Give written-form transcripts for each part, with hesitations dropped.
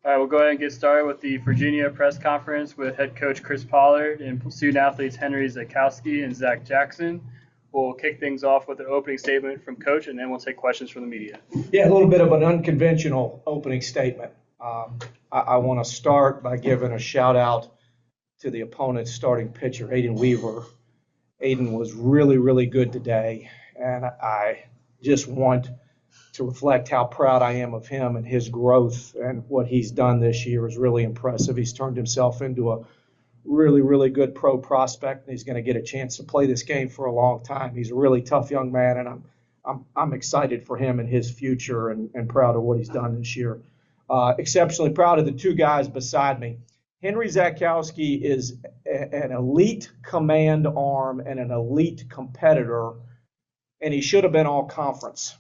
All right, we'll go ahead and get started with the Virginia press conference with head coach Chris Pollard and student athletes Henry Zakowski and Zach Jackson. We'll kick things off with an opening statement from Coach, and then we'll take questions from the media. Yeah, a little bit of an unconventional opening statement. I want to start by giving a shout out to the opponent's starting pitcher, Aiden Weaver. Aiden was really, really good today, and I just want to reflect how proud I am of him and his growth, and what he's done this year is really impressive. He's turned himself into a really, really good pro prospect, and he's going to get a chance to play this game for a long time. He's a really tough young man, and I'm excited for him and his future, and proud of what he's done this year. Exceptionally proud of the two guys beside me. Henry Zakowski is an elite command arm and an elite competitor, and he should have been all conference.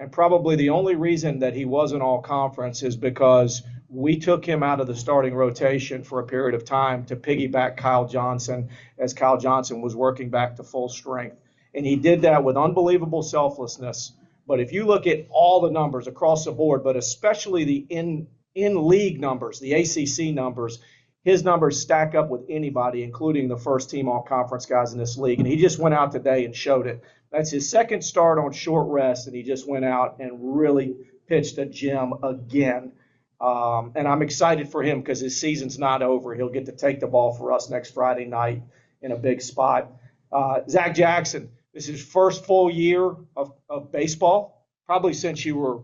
And probably the only reason that he wasn't all conference is because we took him out of the starting rotation for a period of time to piggyback Kyle Johnson as Kyle Johnson was working back to full strength. And he did that with unbelievable selflessness. But if you look at all the numbers across the board, but especially the in-league numbers, the ACC numbers, his numbers stack up with anybody, including the first team all-conference guys in this league. And he just went out today and showed it. That's his second start on short rest, and he just went out and really pitched a gem again. And I'm excited for him because his season's not over. He'll get to take the ball for us next Friday night in a big spot. Zach Jackson, this is his first full year of baseball, probably since you were,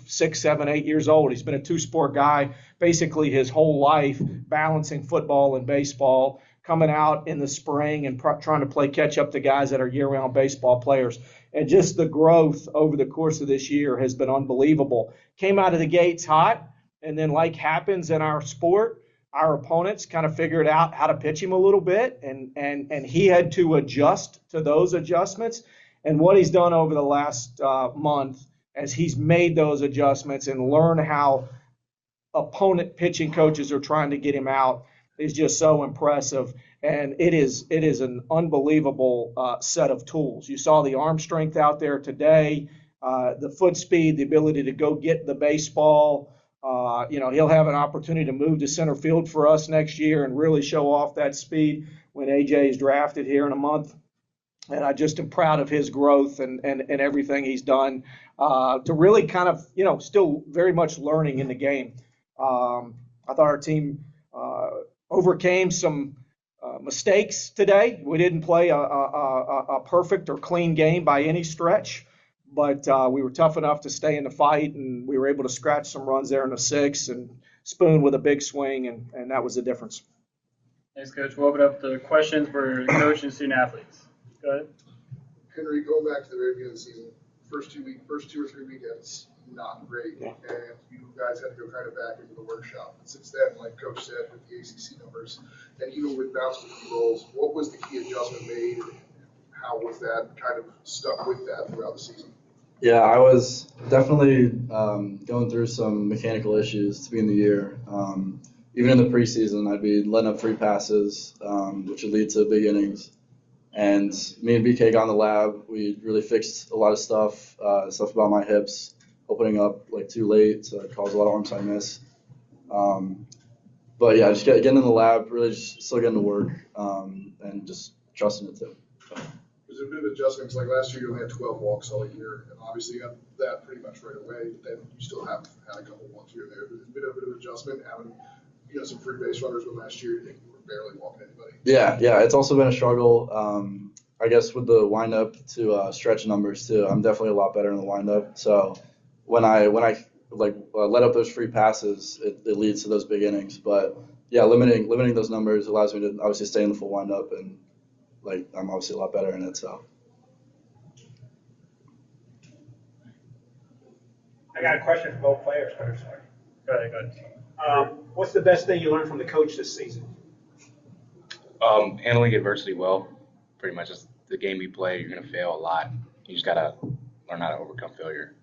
6, 7, 8 years old. He's been a two-sport guy basically his whole life, balancing football and baseball, coming out in the spring and trying to play catch-up to guys that are year-round baseball players. And just the growth over the course of this year has been unbelievable. Came out of the gates hot, and then like happens in our sport, our opponents kind of figured out how to pitch him a little bit, and he had to adjust to those adjustments. And what he's done over the last month as he's made those adjustments and learned how opponent pitching coaches are trying to get him out is just so impressive. And it is an unbelievable set of tools. You saw the arm strength out there today, the foot speed, the ability to go get the baseball. He'll have an opportunity to move to center field for us next year and really show off that speed when AJ is drafted here in a month. And I just am proud of his growth and everything he's done to really kind of, still very much learning in the game. I thought our team overcame some mistakes today. We didn't play a perfect or clean game by any stretch, but we were tough enough to stay in the fight, and we were able to scratch some runs there in the sixth and Spoon with a big swing, and that was the difference. Thanks, Coach. We'll open up the questions for coach and student athletes. Go ahead. Henry, going back to the very beginning of the season, first two or three weekends, not great, and you guys had to go kind of back into the workshop. And since then, like Coach said, with the ACC numbers, and even with bouncing key roles, what was the key adjustment made, and how was that kind of stuck with that throughout the season? Yeah, I was definitely going through some mechanical issues to begin the year. Even in the preseason, I'd be letting up free passes, which would lead to big innings. And me and BK got in the lab. We really fixed a lot of stuff about my hips, opening up like too late, so it caused a lot of arm side miss. But yeah, just getting in the lab, really just still getting to work, and just trusting it too. There's a bit of adjustments. Like last year, you only had 12 walks all year, and obviously you got that pretty much right away. But then you still have had a couple walks here and there. There's a bit of adjustment having some free base runners, but last year you were barely walking anybody. Yeah, it's also been a struggle. I guess with the windup to stretch numbers too. I'm definitely a lot better in the windup. So when I let up those free passes, it leads to those big innings. But yeah, limiting those numbers allows me to obviously stay in the full windup, and I'm obviously a lot better in it. So. I got a question for both players, Coach. Go ahead. What's the best thing you learned from the coach this season? Handling adversity well. Pretty much just the game you play, you're going to fail a lot. You just got to learn how to overcome failure.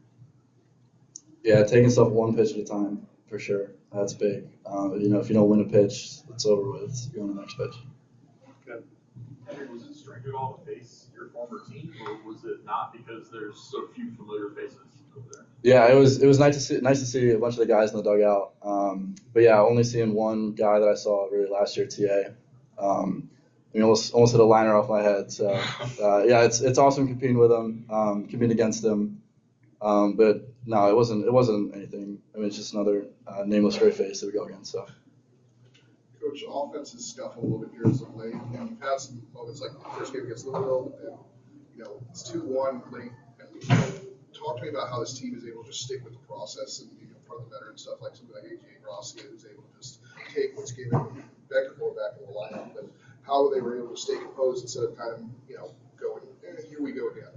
Yeah, taking stuff one pitch at a time, for sure. That's big. If you don't win a pitch, it's over with. You go on the next pitch. Good. Henry, was it strange at all to face your former team, or was it not because there's so few familiar faces? over there? Yeah, it was nice to see a bunch of the guys in the dugout. But yeah, only seeing one guy that I saw really last year, TA. Almost hit a liner off my head. So yeah, it's awesome competing with him, competing against him. But no, it wasn't anything. I mean, it's just another nameless gray face that we go against. So. Coach, offense has scuffled a little bit here as of late. You've had some moments like the first game against Louisville, and it's 2-1 late. And talk to me about how this team is able to just stick with the process and front of the veteran stuff like somebody like AJ Rossi is able to just take what's given Becker going back in the lineup, and how they were able to stay composed instead of kind of going, here we go again.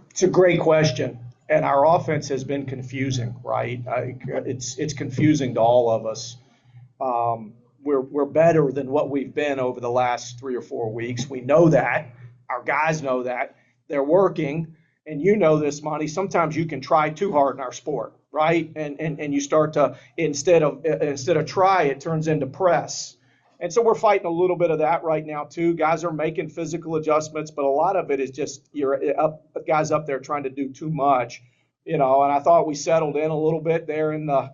It's a great question, and our offense has been confusing, right? It's confusing to all of us. We're better than what we've been over the last 3 or 4 weeks. We know that. Our guys know that. They're working, and you know this, Monty. Sometimes you can try too hard in our sport, right? And you start to instead of try, it turns into press. And so we're fighting a little bit of that right now too. Guys are making physical adjustments, but a lot of it is just guys up there trying to do too much, And I thought we settled in a little bit there in the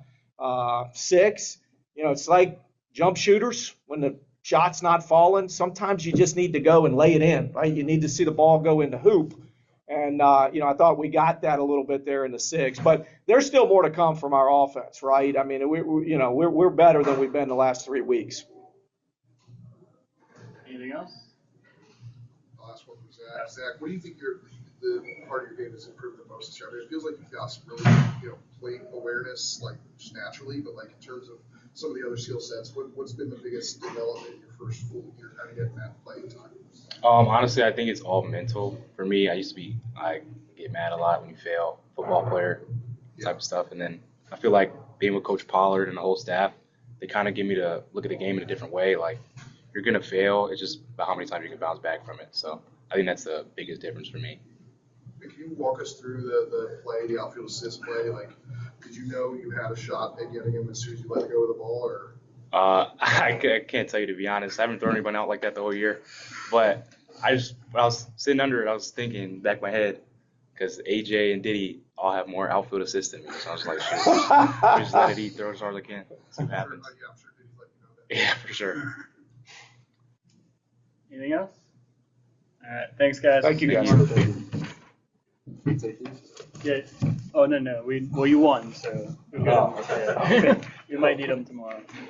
6. It's like jump shooters when the shot's not falling. Sometimes you just need to go and lay it in, right? You need to see the ball go in the hoop. And, I thought we got that a little bit there in the 6. But there's still more to come from our offense, right? I mean, we're better than we've been the last 3 weeks. Anything else? The last one was Zach. Zach, what do you think the part of your game has improved the most this year? I mean, it feels like you've got some really, plate awareness, like just naturally, but like in terms of some of the other skill sets, what's been the biggest development in your first full year kind of getting that playing time? Honestly, I think it's all mental. For me, I get mad a lot when you fail, football player type of stuff. And then I feel like being with Coach Pollard and the whole staff, they kind of get me to look at the game in a different way. Like, you're going to fail. It's just about how many times you can bounce back from it. So I think that's the biggest difference for me. Can you walk us through the play, the outfield assist play? Like, did you know you had a shot at getting him as soon as you let it go with the ball, or? I can't tell you, to be honest. I haven't thrown anyone out like that the whole year. But when I was sitting under it, I was thinking back in my head, because AJ and Diddy all have more outfield assists than me. So I was like, shit, we just let it eat, throw as hard as I can, see what happens. Yeah, I'm sure Diddy's let you know that. Yeah, for sure. Anything else? All right. Thanks, guys. Thank you, guys. Yeah. Oh, no. You won, so we're good. You might need them tomorrow.